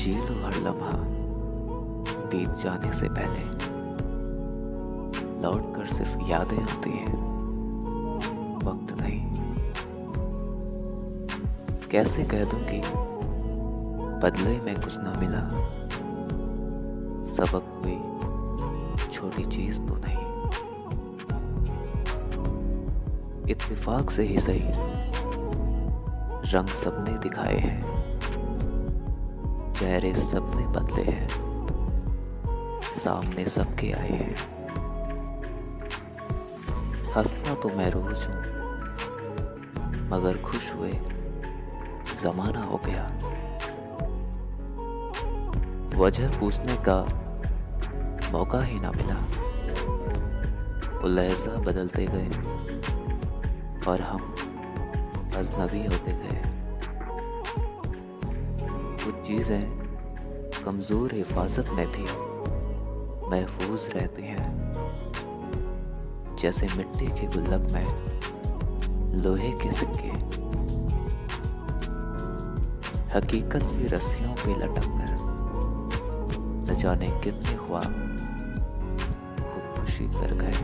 जी लो हर लम्हा बीत जाने से पहले, लौट कर सिर्फ यादें आती हैं, वक्त नहीं। कैसे कह दूं कि बदले में कुछ ना मिला, सबक कोई छोटी चीज तो नहीं। इत्तेफाक से ही सही रंग सबने दिखाए हैं, चेहरे सबने बदले हैं, सामने सबके आए हैं। हंसता तो मैं रोज हूं, मगर खुश हुए जमाना हो गया। वजह पूछने का मौका ही ना मिला, वो लहजा बदलते गए और हम अजनबी होते गए। कुछ चीजें कमजोर हिफाजत में थी, महफूज रहती हैं, जैसे मिट्टी के गुल्लक में लोहे के सिक्के। हकीकत की रस्सियों पे लटक कर न जाने कितने ख्वाब खुदकुशी कर गए।